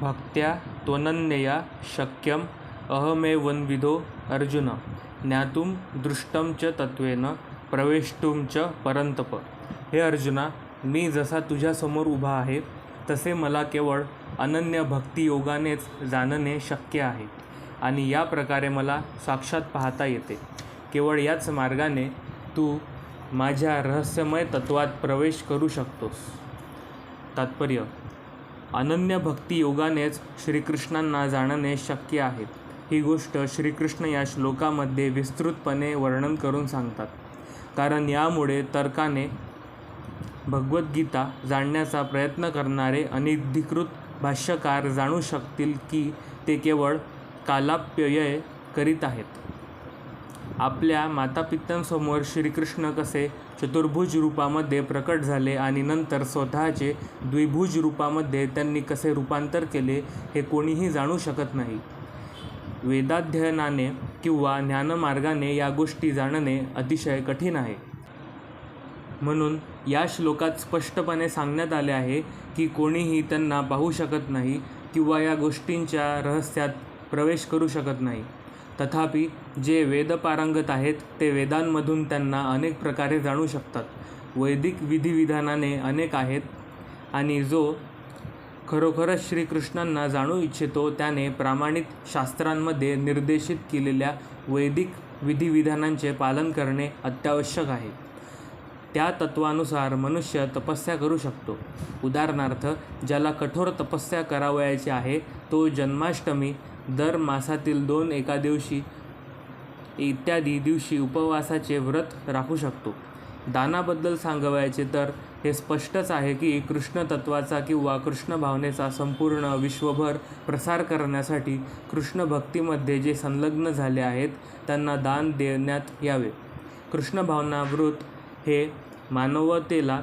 भक्त्या त्वनन्यया शक्यम अहमेवन्विधो अर्जुन ज्ञातुम दृष्टम च तत्वेन प्रवेष्टुम च परंतप. हे अर्जुना, मी जसा तुझ्यासमोर उभा आहे तसे मला केवळ अनन्य भक्तियोगानेच जाणणे शक्य आहे आणि या प्रकारे मला साक्षात पाहता येते. केवळ याच मार्गाने तू माझ्या रहस्यमय तत्वात प्रवेश करू शकतोस. तात्पर्य: अनन्य भक्तियोगानेच श्रीकृष्णांना जाणणे शक्य आहे. ही गोष्ट श्रीकृष्ण या श्लोकामध्ये विस्तृतपणे वर्णन करून सांगतात, कारण यामुळे तर्काने भगवद्गीता जाणण्याचा प्रयत्न करणारे अनधिकृत भाष्यकार जाणू शकतील की ते केवळ कालाप्यय करीत आहेत. आपल्या मातापित्यांसमोर श्रीकृष्ण कसे चतुर्भुज रूपामध्ये प्रकट झाले आणि नंतर स्वतःचे द्विभुज रूपामध्ये त्यांनी कसे रूपांतर केले हे कोणीही जाणू शकत नाही. वेदाध्ययनाने किंवा ज्ञानमार्गाने या गोष्टी जाणणे अतिशय कठीण आहे. म्हणून या श्लोकात स्पष्टपणे सांगण्यात आले आहे की कोणीही त्यांना पाहू शकत नाही किंवा या गोष्टींच्या रहस्यात प्रवेश करू शकत नाही. तथापि जे वेदपारंगत आहेत ते वेदांमधून त्यांना अनेक प्रकारे जाणू शकतात. वैदिक विधिविधानाने अनेक आहेत आणि जो खरोखरच श्रीकृष्णांना जाणू इच्छितो त्याने प्रामाणिक शास्त्रांमध्ये निर्देशित केलेल्या वैदिक विधिविधानांचे पालन करणे अत्यावश्यक आहे. त्या तत्वानुसार मनुष्य तपस्या करू शकतो. उदाहरणार्थ, ज्याला कठोर तपस्या करावयाची आहे तो जन्माष्टमी, दर मासातील 2 एकादशी इत्यादी दिवशी उपवासाचे व्रत राखू शकतो. दानाबद्दल सांगावयाचे तर हे स्पष्टच आहे की कृष्ण तत्वाचा किंवा कृष्ण भावनेचा संपूर्ण विश्वभर प्रसार करण्यासाठी कृष्ण भक्तीमध्ये जे संलग्न झाले आहेत त्यांना दान देण्यात यावे. कृष्ण भावना व्रत हे मानवतेला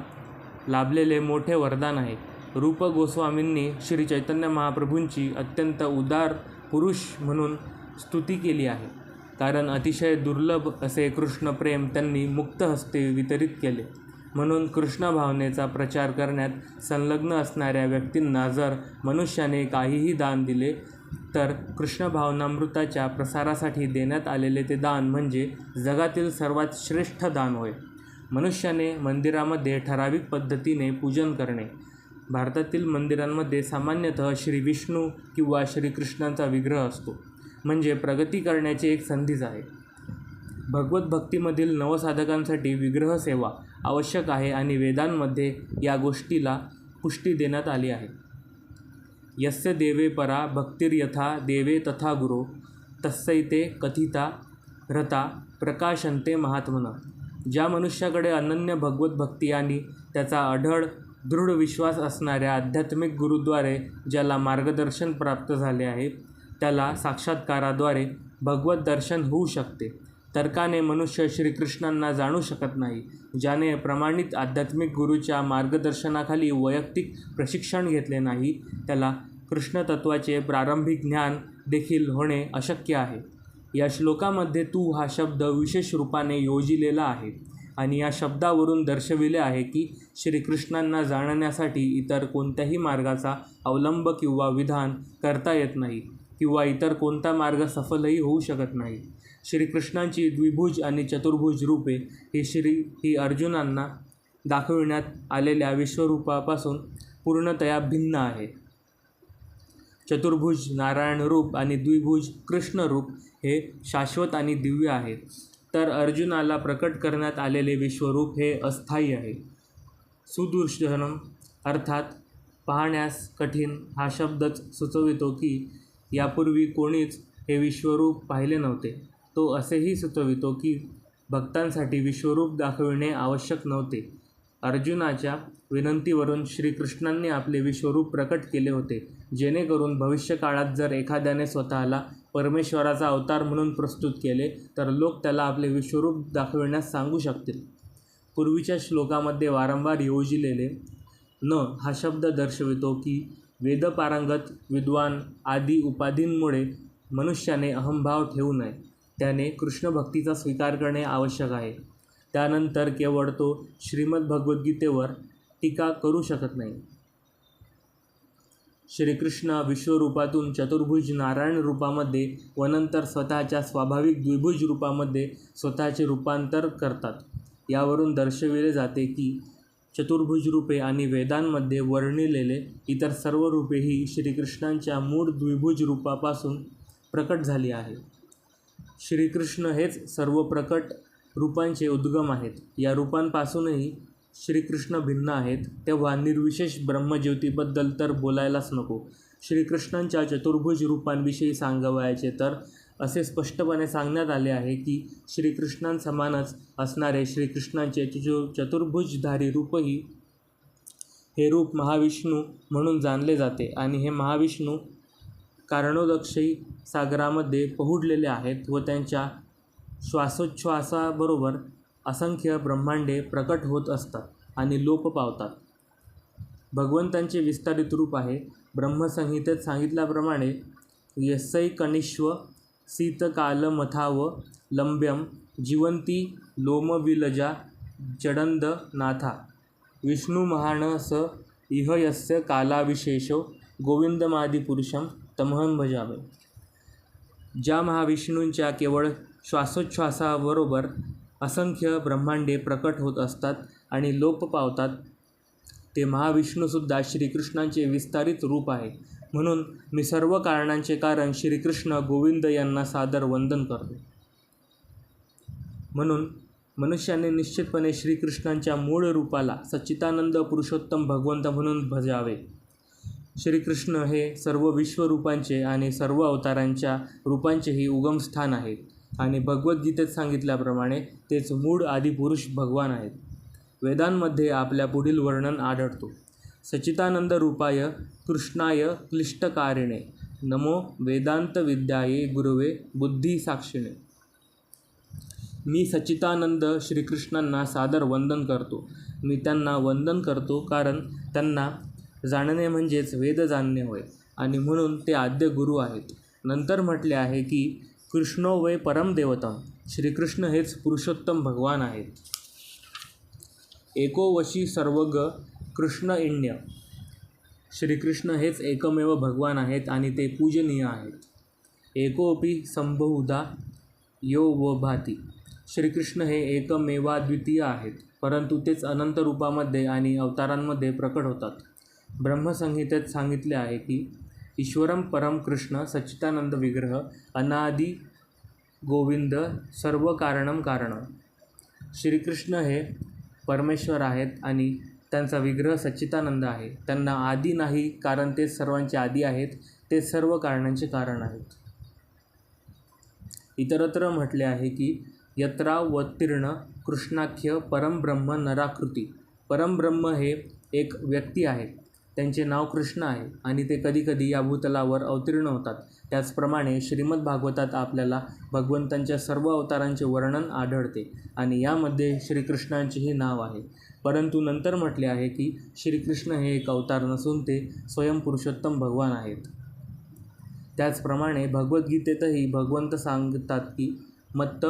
लाभलेले मोठे वरदान आहे. रूप गोस्वामींनी श्री चैतन्य महाप्रभूंची अत्यंत उदार पुरुष म्हणून स्तुती केली आहे, कारण अतिशय दुर्लभ असे कृष्ण प्रेम त्यांनी मुक्त हस्ते वितरित केले. म्हणून कृष्ण भावनेचा प्रचार करण्यात संलग्न असणाऱ्या व्यक्तींना जर मनुष्याने काहीही दान दिले तर कृष्ण भावनामृताच्या प्रसारासाठी देण्यात आलेले ते दान म्हणजे जगातील सर्वात श्रेष्ठ दान होय. मनुष्याने मंदिरामध्ये ठराविक पद्धतीने पूजन करणे. भारतातील मंदिरांमध्ये सामान्यतः श्री विष्णू किंवा श्रीकृष्णांचा विग्रह असतो, म्हणजे प्रगती करण्याची एक संधीच आहे. भगवत भक्तीमधील नवसाधकांसाठी विग्रह सेवा आवश्यक आहे आणि वेदांमध्ये या गोष्टीला पुष्टी देण्यात आली आहे. यस्य देवे परा भक्तिर्यथा देवे तथा गुरो तस्सैते कथिता रता प्रकाशन्ते महात्मन. ज्या मनुष्याकडे अनन्य भगवत भक्ती आणि त्याचा अढळ दृढ विश्वास असणाऱ्या आध्यात्मिक गुरूद्वारे ज्याला मार्गदर्शन प्राप्त झाले आहे त्याला साक्षात्काराद्वारे भगवत दर्शन होऊ शकते. तर्काने मनुष्य श्रीकृष्णांना जाणू शकत नाही. ज्याने प्रमाणित आध्यात्मिक गुरूच्या मार्गदर्शनाखाली वैयक्तिक प्रशिक्षण घेतले नाही त्याला कृष्णतत्वाचे प्रारंभिक ज्ञान देखील होणे अशक्य आहे. या श्लोकामध्ये तू हा शब्द विशेष रूपाने योजिलेला आहे आणि या शब्दावरून दर्शविले आहे की श्रीकृष्णांना जाणण्यासाठी इतर कोणत्याही मार्गाचा अवलंब किंवा विधान करता येत नाही किंवा इतर कोणता मार्ग सफलही होऊ शकत नाही. श्रीकृष्णांची द्विभुज आणि चतुर्भुज रूपे ही अर्जुनांना दाखविण्यात आलेल्या विश्वरूपापासून पूर्णतया भिन्न आहे. चतुर्भुज नारायण रूप आणि द्विभुज कृष्ण रूप हे शाश्वत आणि दिव्य आहे, तर अर्जुनाला प्रकट करण्यात आलेले विश्वरूप हे अस्थायी आहे. सुदूषणम अर्थात पाहण्यास कठीण हा शब्दच सुचवितो की यापूर्वी कोणीच हे विश्वरूप पाहिले नव्हते. तो असेही सुचवितो की भक्तांसाठी विश्वरूप दाखविणे आवश्यक नव्हते. अर्जुनाच्या विनंतीवरून श्रीकृष्णांनी आपले विश्वरूप प्रकट केले होते, जेणेकरून भविष्यकाळात जर एखाद्याने स्वतःला परमेश्वराचा अवतार म्हणून प्रस्तुत केले तर लोक त्याला आपले विश्वरूप दाखविण्यास सांगू शकतील. पूर्वीच्या श्लोकामध्ये वारंवार योजिलेले न हा शब्द दर्शवितो की वेदपारंगत विद्वान आदी उपाधींमुळे मनुष्याने अहंभाव ठेवू नये. त्याने कृष्णभक्तीचा स्वीकार करणे आवश्यक आहे. त्यानंतर केवळ तो श्रीमद भगवद्गीतेवर टीका करू शकत नाही. श्रीकृष्ण विश्वरूपातून चतुर्भुज नारायण रूपामध्ये व नंतर स्वतःच्या स्वाभाविक द्विभुज रूपामध्ये स्वतःचे रूपांतर करतात. यावरून दर्शविले जाते की चतुर्भुज रूपे आणि वेदांमध्ये वर्णिलेले इतर सर्व रूपेही श्रीकृष्णांच्या मूळ द्विभुज रूपापासून प्रकट झाली आहे. श्रीकृष्ण हेच सर्व प्रकट रूपांचे उद्गम आहेत. या रूपांपासूनही श्रीकृष्ण भिन्न आहेत. तेव्हा निर्विशेष ब्रह्मज्योतीबद्दल तर बोलायलाच नको. श्रीकृष्णांच्या चतुर्भुज रूपांविषयी सांगावयाचे तर असे स्पष्टपणे सांगण्यात आले आहे की श्रीकृष्णांसमानच असणारे श्रीकृष्णांचे चतुर्भुजधारी रूपही हे रूप महाविष्णू म्हणून जाणले जाते आणि हे महाविष्णू कारणोदक्षी सागरामध्ये पहुडलेले आहेत व त्यांच्या श्वासोच्छ्वासाबरोबर असंख्य ब्रह्मांडे प्रकट होत असतात आणि लोप पावतात. भगवंतांचे विस्तारित रूप आहे. ब्रह्मसंहितेत सांगितल्याप्रमाणे यस्सैकनिष्व शीतकालमथाव लंब्यम जीवंती लोमविलजा जडंद नाथा विष्णुमहान स इह यस्य कालाविशेषो गोविंदमादिपुरुषम तमहं भजामि. ज्या महाविष्णूंच्या केवळ श्वासोच्छ्वासाबरोबर असंख्य ब्रह्मांडे प्रकट होत असतात आणि लोप पावतात, ते महाविष्णूसुद्धा श्रीकृष्णांचे विस्तारित रूप आहे. म्हणून मी सर्व कारणांचे कारण श्रीकृष्ण गोविंद यांना सादर वंदन करतो. म्हणून मनुष्याने निश्चितपणे श्रीकृष्णांच्या मूळ रूपाला सच्चिदानंद पुरुषोत्तम भगवंत म्हणून भजावे. श्रीकृष्ण हे सर्व विश्वरूपांचे आणि सर्व अवतारांच्या रूपांचेही उगमस्थान आहे आणि भगवद्गीतेत सांगितल्याप्रमाणे तेच मूळ आदिपुरुष भगवान आहेत. वेदांमध्ये आपल्या पुढील वर्णन आढळतो. सच्चिदानंद रूपाय कृष्णाय क्लिष्टकारिणे नमो वेदांत विद्याये गुरुवे बुद्धी साक्षिणे. मी सच्चिदानंद श्रीकृष्णांना सादर वंदन करतो. मी त्यांना वंदन करतो कारण त्यांना जाणणे म्हणजेच वेद जाणणे होय आणि म्हणून ते आद्य गुरु आहेत. नंतर म्हटले आहे की कृष्णो वै परम देवतम. श्रीकृष्ण हेच पुरुषोत्तम भगवान आहेत. एको वशी सर्वग कृष्ण इण्य. श्रीकृष्ण हेच एकमेव भगवान आहेत आणि ते पूजनीय आहेत. एकोपी संबहुधा यो व भाती. श्रीकृष्ण हे एकमेवाद्वितीय आहेत, परंतु तेच अनंत रूपामध्ये आणि अवतारांमध्ये प्रकट होतात. ब्रह्मसंहितेत सांगितले आहे की ईश्वरम परम कृष्ण सच्चिदानंद विग्रह अनादि गोविंद सर्व कारणम कारण. श्रीकृष्ण हे परमेश्वर आहेत आणि त्यांचा विग्रह सच्चिदानंद आहे. त्यांना आदी नाही कारण ते सर्वांचे आदी आहेत. ते सर्व कारणांचे कारण आहेत. इतरत्र म्हटले आहे की यत्रावतीर्ण कृष्णाख्य परमब्रह्म नराकृती. परमब्रह्म हे एक व्यक्ती आहे. त्यांचे नाव कृष्ण आहे आणि ते कधीकधी या भूतलावर अवतीर्ण होतात. त्याचप्रमाणे श्रीमद भागवतात आपल्याला भगवंतांच्या सर्व अवतारांचे वर्णन आढळते आणि यामध्ये श्रीकृष्णांचेही नाव आहे. परंतु नंतर म्हटले आहे की श्रीकृष्ण हे एक अवतार नसून ते स्वयं पुरुषोत्तम भगवान आहेत. त्याचप्रमाणे भगवद्गीतेतही भगवंत सांगतात की मत्त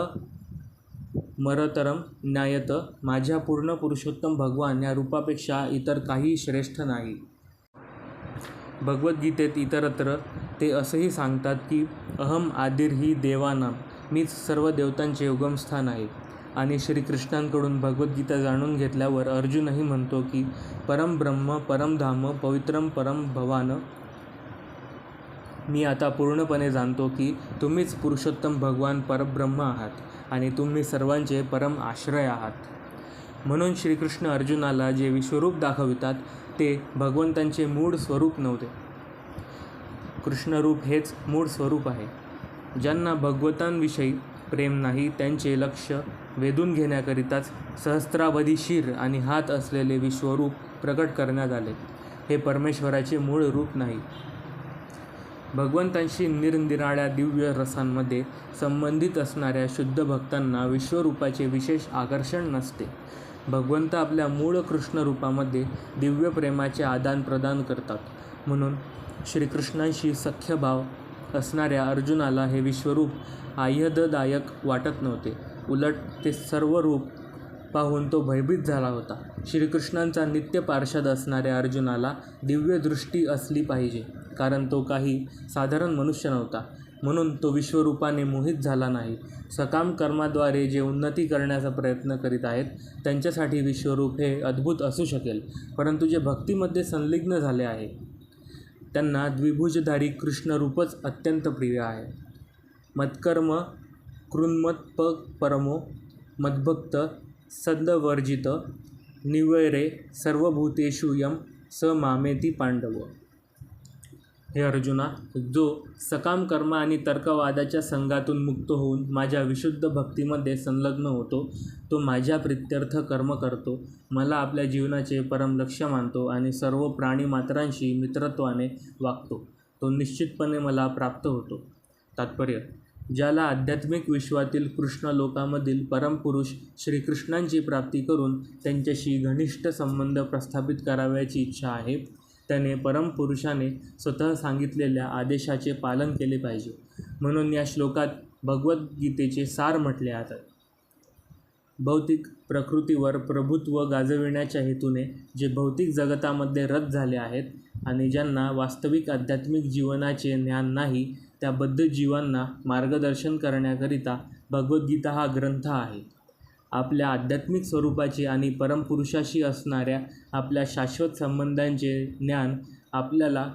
मरतरम न्यायत. माझ्या पूर्ण पुरुषोत्तम भगवान या रूपापेक्षा इतर काही श्रेष्ठ नाही. भगवद्गीतेत इतरत्र ते असंही सांगतात की अहम आदिर्ही देवानां. मीच सर्व देवतांचे उगमस्थान आहे. आणि श्रीकृष्णांकडून भगवद्गीता जाणून घेतल्यावर अर्जुनही म्हणतो की परम ब्रह्म परम धाम पवित्रम परम भवान. मी आता पूर्णपणे जाणतो की तुम्हीच पुरुषोत्तम भगवान परब्रह्म आहात आणि तुम्ही सर्वांचे परम आश्रय आहात. म्हणून श्रीकृष्ण अर्जुनाला जे विश्वरूप दाखवितात ते भगवंतांचे मूळ स्वरूप नव्हते. कृष्णरूप हेच मूळ स्वरूप आहे. ज्यांना भगवंतांविषयी प्रेम नाही त्यांचे लक्ष वेधून घेण्याकरिताच सहस्रावधी शिर आणि हात असलेले विश्वरूप प्रकट करण्यात आले. हे परमेश्वराचे मूळ रूप नाही. भगवंतांशी निरनिराळ्या दिव्य रसांमध्ये संबंधित असणाऱ्या शुद्ध भक्तांना विश्वरूपाचे विशेष आकर्षण नसते. भगवंत आपल्या मूळ कृष्णरूपामध्ये दिव्य प्रेमाचे आदानप्रदान करतात. म्हणून श्रीकृष्णांशी सख्यभाव असणाऱ्या अर्जुनाला हे विश्वरूप आह्लाददायक वाटत नव्हते. उलट ते सर्व रूप पाहून तो भयभीत झाला होता. श्रीकृष्णांचा नित्य पार्षद असणाऱ्या अर्जुनाला दिव्य दृष्टी असली पाहिजे, कारण तो काही साधारण मनुष्य नव्हता. म्हणून तो विश्वरूपाने मोहित झाला नाही. सकाम कर्माद्वारे जे उन्नती करण्याचा प्रयत्न करीत आहेत त्यांच्यासाठी विश्वरूप हे अद्भुत असू शकेल, परंतु जे भक्तीमध्ये संलग्न झाले आहे त्यांना द्विभुजधारी कृष्णरूपच अत्यंत प्रिय आहे. मत्कर्म कृन्मत्प परमो मद्भक्त सद्वर्जित निवैरे सर्वभूतेषु यम स मामेती पांडव. हे अर्जुना, जो सकाम कर्म आणि तर्कवादाच्या संघातून मुक्त होऊन माझ्या विशुद्ध भक्तीमध्ये संलग्न होतो, तो माझ्या प्रित्यर्थ कर्म करतो, मला आपल्या जीवनाचे परम लक्ष्य मानतो आणि सर्व प्राणीमात्रांशी मित्रत्वाने वागतो, तो निश्चितपणे मला प्राप्त होतो. तात्पर्य: ज्याला आध्यात्मिक विश्वातील कृष्ण लोकामधील परमपुरुष श्रीकृष्णांची प्राप्ती करून त्यांच्याशी घनिष्ठ संबंध प्रस्थापित करावयाची इच्छा आहे, त्याने परमपुरुषाने स्वतः सांगितलेल्या आदेशाचे पालन केले पाहिजे. म्हणून या श्लोकात भगवद्गीतेचे सार म्हटले आहे. भौतिक प्रकृतीवर प्रभुत्व गाजविण्याच्या हेतूने जे भौतिक जगतामध्ये रत झाले आहेत आणि ज्यांना वास्तविक आध्यात्मिक जीवनाचे ज्ञान नाही, त्या बद्ध जीवांना मार्गदर्शन करण्याकरिता भगवद्गीता हा ग्रंथ आहे. आपल्या आध्यात्मिक स्वरूपाचे आणि परमपुरुषाशी असणाऱ्या आपल्या शाश्वत संबंधांचे ज्ञान आपल्याला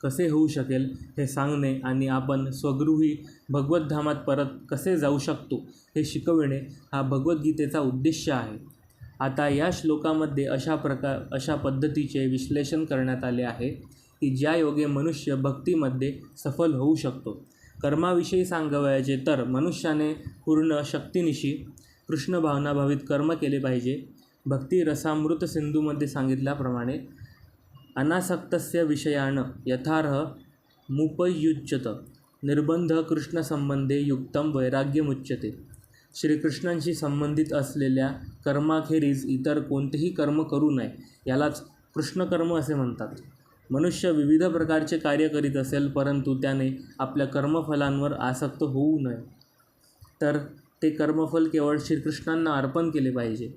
कसे होऊ शकेल हे सांगणे आणि आपण स्वगृही भगवद्धामात परत कसे जाऊ शकतो हे शिकविणे हा भगवद्गीतेचा उद्देश आहे. आता या श्लोकामध्ये अशा पद्धतीचे विश्लेषण करण्यात आले आहे की ज्या योगे मनुष्य भक्तीमध्ये सफल होऊ शकतो. कर्माविषयी सांगावयाचे तर मनुष्याने पूर्ण शक्तीनिशी कृष्ण भावनाभावित कर्म केले पाहिजे. भक्ती रसामृत सिंधूमध्ये सांगितल्याप्रमाणे अनासक्तस्य विषयान यथार्ह मुपयुज्यत निर्बंध कृष्णसंबंधे युक्तम वैराग्यमुच्यते. श्रीकृष्णांशी संबंधित असलेल्या कर्माखेरीज इतर कोणतेही कर्म करू नये, यालाच कृष्णकर्म असे म्हणतात. मनुष्य विविध प्रकारचे कार्य करीत असेल, परंतु त्याने आपल्या कर्मफलांवर आसक्त होऊ नये, तर ते कर्मफल केवळ श्रीकृष्णांना अर्पण केले पाहिजे.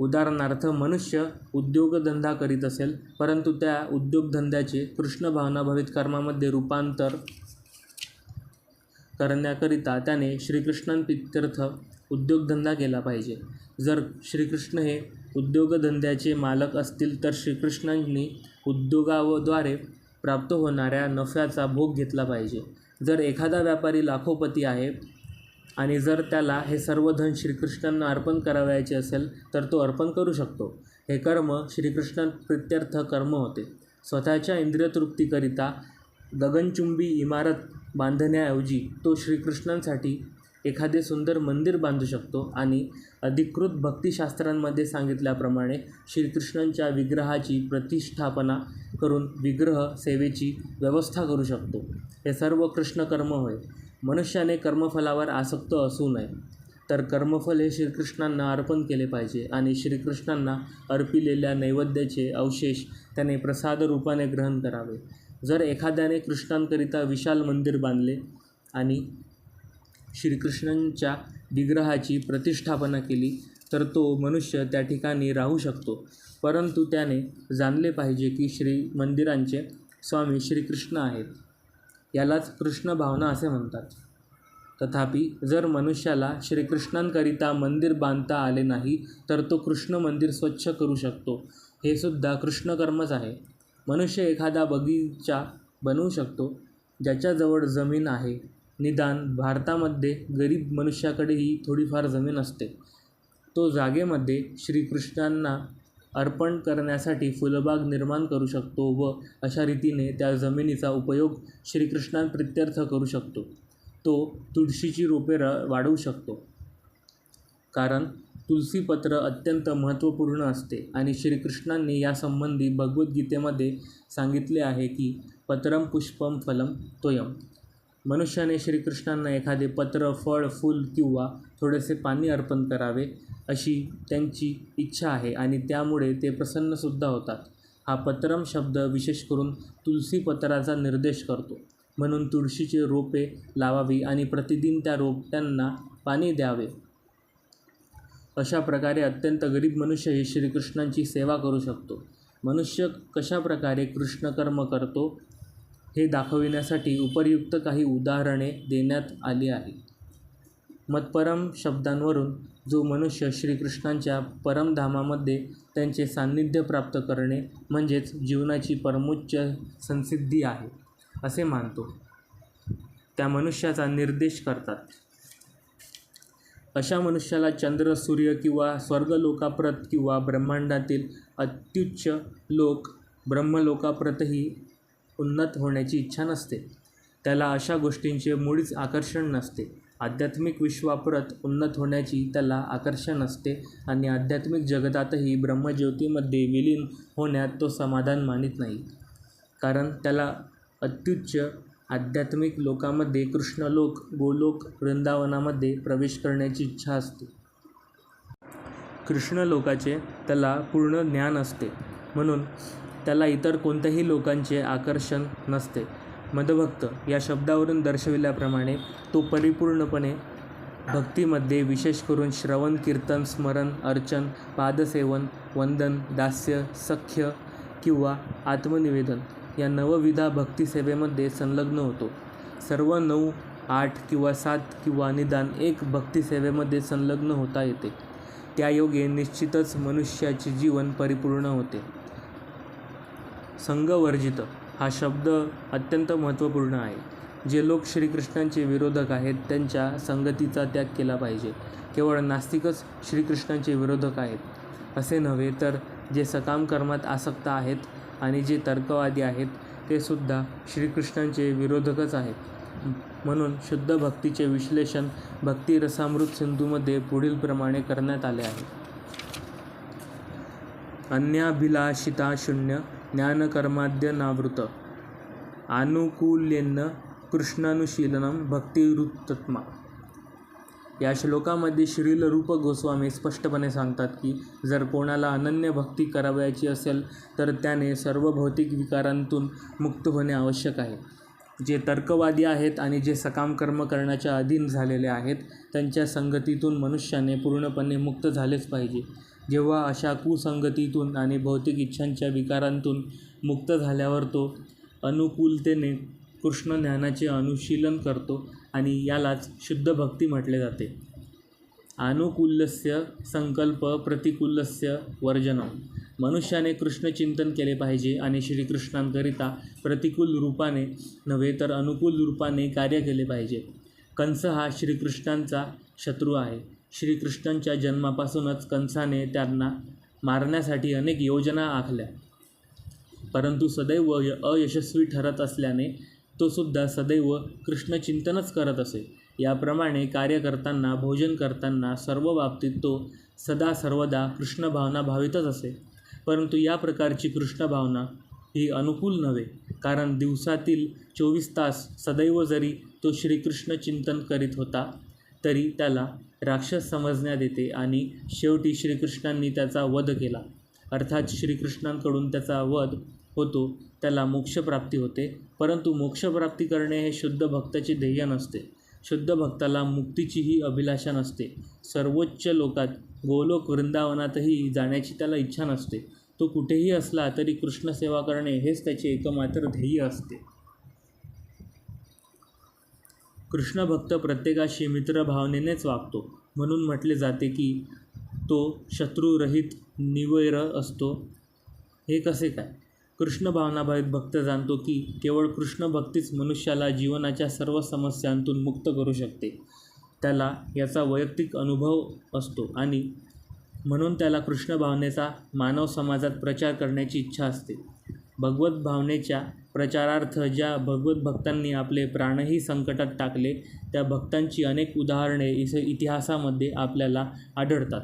उदाहरणार्थ, मनुष्य उद्योगधंदा करीत असेल, परंतु त्या उद्योगधंद्याचे कृष्ण भावनाभावित कर्मामध्ये रूपांतर करण्याकरिता त्याने श्रीकृष्णांप्रीत्यर्थ उद्योगधंदा केला पाहिजे. जर श्रीकृष्ण हे उद्योगधंद्याचे मालक असतील तर श्रीकृष्णांनी उद्योगाद्वारे प्राप्त होणाऱ्या नफ्याचा भोग घेतला पाहिजे. जर एखादा व्यापारी लाखोपती आहे आणि जर त्याला हे सर्व धन श्रीकृष्णांना अर्पण करावयाचे असेल तर तो अर्पण करू शकतो. हे कर्म श्रीकृष्णांप्रीत्यर्थ कर्म होते. स्वतःच्या इंद्रियतृप्तीकरिता गगनचुंबी इमारत बांधण्याऐवजी तो श्रीकृष्णांसाठी एखादे सुंदर मंदिर बांधू शकतो आणि अधिकृत भक्तिशास्त्रांमध्ये सांगितल्याप्रमाणे श्रीकृष्णांच्या विग्रहाची प्रतिष्ठापना करून विग्रह सेवेची व्यवस्था करू शकतो. हे सर्व कृष्णकर्म होय. मनुष्याने कर्मफलावर आसक्त असू नये, तर कर्मफल हे श्रीकृष्णांना अर्पण केले पाहिजे आणि श्रीकृष्णांना अर्पिलेल्या नैवेद्याचे अवशेष त्याने प्रसाद रूपाने ग्रहण करावे. जर एखाद्याने कृष्णांकरिता विशाल मंदिर बांधले आणि श्रीकृष्णांच्या विग्रहाची प्रतिष्ठापना केली तर तो मनुष्य त्या ठिकाणी राहू शकतो, परंतु त्याने जाणले पाहिजे की श्री मंदिरांचे स्वामी श्रीकृष्ण आहेत. यालाच कृष्ण भावना असे म्हणतात. तथापि जर मनुष्याला श्रीकृष्णांकरिता मंदिर बांधता आले नाही तर तो कृष्ण मंदिर स्वच्छ करू शकतो. हे सुद्धा कृष्णकर्मच आहे. मनुष्य एखादा बगीचा बनवू शकतो ज्याच्याजवळ जमीन आहे. निदान भारतामध्ये गरीब मनुष्याकडेही थोडीफार जमीन असते. तो जागेमध्ये श्रीकृष्णांना अर्पण करण्यासाठी फुलबाग निर्माण करू शकतो व अशा रीतीने त्या जमिनीचा उपयोग श्रीकृष्णांप्रीत्यर्थ करू शकतो. तो तुळशीची रोपे वाढवू शकतो, कारण तुलसीपत्र अत्यंत महत्त्वपूर्ण असते आणि श्रीकृष्णांनी यासंबंधी भगवद्गीतेमध्ये सांगितले आहे की पत्रम पुष्पम फलम तोयम. मनुष्याने श्रीकृष्णांना एखादे पत्र, फळ, फूल किंवा थोडेसे पाणी अर्पण करावे अशी त्यांची इच्छा आहे आणि त्यामुळे ते प्रसन्नसुद्धा होतात. हा पत्रम शब्द विशेष करून तुलसीपत्राचा निर्देश करतो. म्हणून तुळशीचे रोपे लावावी आणि प्रतिदिन त्या रोपट्यांना पाणी द्यावे. अशा प्रकारे अत्यंत गरीब मनुष्यही श्रीकृष्णांची सेवा करू शकतो. मनुष्य कशा प्रकारे कृष्णकर्म करतो हे दाखविण्यासाठी उपर्युक्त काही उदाहरणे देण्यात आली आहे. मत्परम शब्दांवरून जो मनुष्य श्रीकृष्णांच्या परमधामामध्ये त्यांचे सान्निध्य प्राप्त करणे म्हणजेच जीवनाची परमोच्च संसिद्धी आहे असे मानतो, त्या मनुष्याचा निर्देश करतात. अशा मनुष्याला चंद्र, सूर्य किंवा स्वर्गलोकाप्रत किंवा ब्रह्मांडातील अत्युच्च लोक ब्रह्मलोकाप्रतही उन्नत होण्याची इच्छा नसते. त्याला अशा गोष्टींचे मुळीच आकर्षण नसते. आध्यात्मिक विश्वाप्रत उन्नत होण्याची त्याला आकर्षण असते आणि आध्यात्मिक जगतातही ब्रह्मज्योतीमध्ये विलीन होण्यात तो समाधान मानित नाही, कारण त्याला अत्युच्च आध्यात्मिक लोकामध्ये कृष्णलोक, गोलोक, वृंदावनामध्ये प्रवेश करण्याची इच्छा असते. कृष्णलोकाचे त्याला पूर्ण ज्ञान असते, म्हणून त्याला इतर कोणत्याही लोकांचे आकर्षण नसते. मदभक्त या शब्दावरून दर्शविल्याप्रमाणे तो परिपूर्णपणे भक्तीमध्ये, विशेष करून श्रवण, कीर्तन, स्मरण, अर्चन, पादसेवन, वंदन, दास्य, सख्य किंवा आत्मनिवेदन या नवविधा भक्तिसेवेमध्ये संलग्न होतो. सर्व 9, 8 किंवा 7 किंवा निदान 1 भक्तिसेवेमध्ये संलग्न होता येते. त्यायोगे निश्चितच मनुष्याचे जीवन परिपूर्ण होते. संगवर्जित हा शब्द अत्यंत महत्त्वपूर्ण आहे. जे लोक श्रीकृष्णांचे विरोधक आहेत त्यांच्या संगतीचा त्याग केला पाहिजे. केवळ नास्तिकच श्रीकृष्णांचे विरोधक आहेत असे नव्हे, तर जे सकाम कर्मात आसक्त आहेत आणि जे तर्कवादी आहेत ते सुद्धा श्रीकृष्णांचे विरोधकच आहेत. म्हणून शुद्ध भक्तीचे विश्लेषण भक्ती रसामृत सिंधूमध्ये पुढील प्रमाणे करण्यात आले आहे. अन्याभिलाषिता शून्य ज्ञानकर्माद्यनावृत आनुकूल्येन कृष्णानुशीलनम भक्तिरुत्तमा. या श्लोकामध्ये श्रील रूप गोस्वामी स्पष्टपणे सांगतात की जर कोणाला अनन्य भक्ती करावयाची असेल तर त्याने सर्व भौतिक विकारांतून मुक्त होणे आवश्यक आहे. जे तर्कवादी आहेत आणि जे सकाम कर्म करण्याच्या अधीन झालेले आहेत त्यांच्या संगतीतून मनुष्याने पूर्णपणे मुक्त झालेच पाहिजे. जेव्हा अशा कुसंगतीतून आणि भौतिक इच्छांच्या विकारांतून मुक्त झाल्यावर तो अनुकूलतेने कृष्ण ज्ञानाचे अनुशीलन करतो आणि यालाच शुद्ध भक्ती म्हटले जाते. अनुकूल्यस्य संकल्प प्रतिकूल्यस्य वर्जनम. मनुष्याने कृष्णचिंतन केले पाहिजे आणि श्रीकृष्णांकरिता प्रतिकूल रूपाने नव्हे तर अनुकूल रूपाने कार्य केले पाहिजे. कंस हा श्रीकृष्णांचा शत्रू आहे. श्रीकृष्णांच्या जन्मापासूनच कंसाने त्यांना मारण्यासाठी अनेक योजना आखल्या, परंतु सदैव अयशस्वी ठरत असल्याने तो सुद्धा सदैव कृष्णचिंतनच करत असे. याप्रमाणे कार्य करताना, भोजन करताना सर्व बाबतीत तो सदा सर्वदा कृष्णभावना भावितच असे. परंतु या प्रकारची कृष्णभावना ही अनुकूल नव्हे, कारण दिवसातील 24 तास सदैव जरी तो श्रीकृष्ण चिंतन करीत होता तरी त्याला राक्षस समजण्यात येते आणि शेवटी श्रीकृष्णांनी त्याचा वध केला, अर्थात श्रीकृष्णांकडून त्याचा वध होतो, त्याला मोक्षप्राप्ती होते. परंतु मोक्षप्राप्ती करणे हे शुद्ध भक्ताचे ध्येय नसते. शुद्ध भक्ताला मुक्तीचीही अभिलाषा नसते. सर्वोच्च लोकात गोलोक वृंदावनातही जाण्याची त्याला इच्छा नसते. तो कुठेही असला तरी कृष्णसेवा करणे हेच त्याचे एकमात्र ध्येय असते. कृष्णभक्त प्रत्येकाशी मित्रभावनेनेच वागतो. म्हणून म्हटले जाते की तो शत्रुरहित निवैर असतो. हे कसे काय? कृष्णभावनाभावित भक्त जाणतो की केवळ कृष्णभक्तीच मनुष्याला जीवनाच्या सर्व समस्यांतून मुक्त करू शकते. त्याला याचा वैयक्तिक अनुभव असतो आणि म्हणून त्याला कृष्णभावनेचा मानव समाजात प्रचार करण्याची इच्छा असते. भगवत भावनेच्या प्रचारार्थ ज्या भगवत भक्तांनी आपले प्राणही संकटात टाकले त्या भक्तांची अनेक उदाहरणे इतिहासामध्ये आपल्याला आढळतात.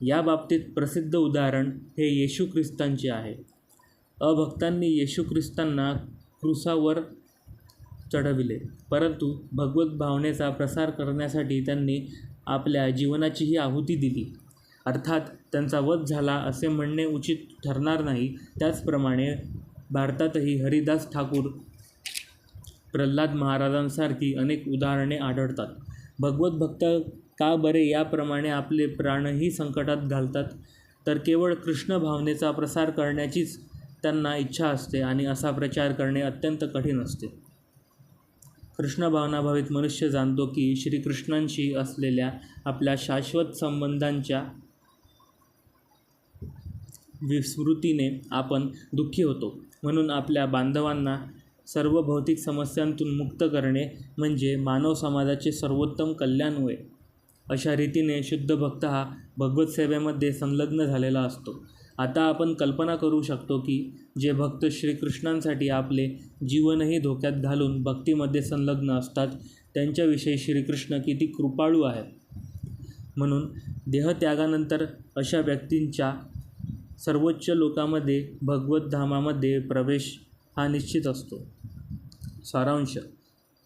या बाबतीत प्रसिद्ध उदाहरण हे येशू ख्रिस्तांचे आहे. अभक्तांनी येशू ख्रिस्तांना क्रूसावर चढविले, परंतु भगवत भावनेचा प्रसार करण्यासाठी त्यांनी आपल्या जीवनाचीही आहुती दिली. अर्थात त्यांचा वध झाला असे म्हणणे उचित ठरणार नाही. त्याचप्रमाणे भारतातही हरिदास ठाकूर, प्रल्हाद महाराजांसारखी अनेक उदाहरणे आढळतात. भगवत भक्त का बरे याप्रमाणे आपले प्राणही संकटात घालतात? तर केवळ कृष्ण भावनेचा प्रसार करण्याचीच त्यांना इच्छा असते आणि असा प्रचार करणे अत्यंत कठीण असते. कृष्ण भावनाभावित मनुष्य जाणतो की श्रीकृष्णांशी असलेल्या आपल्या शाश्वत संबंधांच्या विस्मृतीने आपण दुःखी होतो. म्हणून आपल्या बांधवांना सर्व भौतिक समस्यांतून मुक्त करणे म्हणजे मानव समाजाचे सर्वोत्तम कल्याण होय. अशा रीतीने शुद्ध भक्त हा भगवत सेवेमध्ये संलग्न झालेला असतो. आता आपण कल्पना करू शकतो की जे भक्त श्रीकृष्णांसाठी आपले जीवनही धोक्यात घालून भक्तीमध्ये संलग्न असतात त्यांच्याविषयी श्रीकृष्ण किती कृपाळू आहेत. म्हणून देहत्यागानंतर अशा व्यक्तींच्या सर्वोच्च लोकामध्ये भगवत धामामध्ये प्रवेश हा निश्चित असतो. सारांश: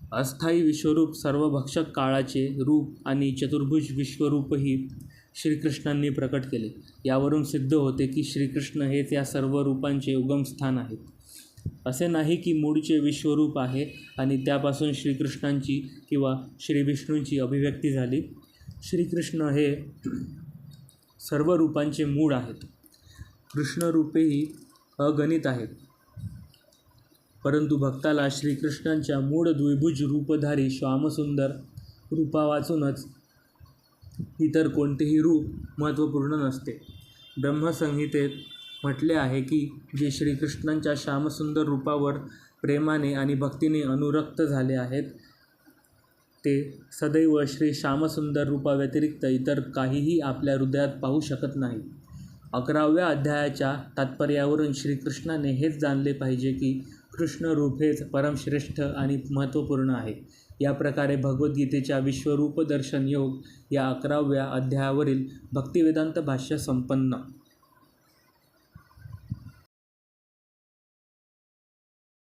अस्थायी विश्वरूप सर्वभक्षक काळाचे रूप आणि चतुर्भुज विश्वरूपही श्रीकृष्णांनी प्रकट केले. यावरून सिद्ध होते की श्रीकृष्ण हेच या सर्व रूपांचे उगमस्थान आहेत. असे नाही की मूळचे विश्वरूप आहे आणि त्यापासून श्रीकृष्णांची किंवा श्रीविष्णूंची अभिव्यक्ती झाली. श्रीकृष्ण हे सर्व रूपांचे मूळ आहेत. कृष्णरूपेही अगणित आहेत. परंतु भक्ताला श्रीकृष्णांच्या मूळ द्विभुज रूपधारी श्यामसुंदर रूपावाचूनच इतर कोणतेही रूप महत्त्वपूर्ण नसते. ब्रह्मसंहितेत म्हटले आहे की जे श्रीकृष्णांच्या श्यामसुंदर रूपावर प्रेमाने आणि भक्तीने अनुरक्त झाले आहेत ते सदैव श्री श्यामसुंदर रूपाव्यतिरिक्त इतर काहीही आपल्या हृदयात पाहू शकत नाही. 11व्या अध्यायाच्या तात्पर्यावरून श्रीकृष्णाने हेच जाणले पाहिजे की कृष्णरूप हेच परमश्रेष्ठ आणि महत्त्वपूर्ण आहे. या प्रकारे भगवद्गीतेच्या विश्वरूप दर्शन योग या 11व्या अध्यायावरील भक्तिवेदांत भाष्य संपन्न.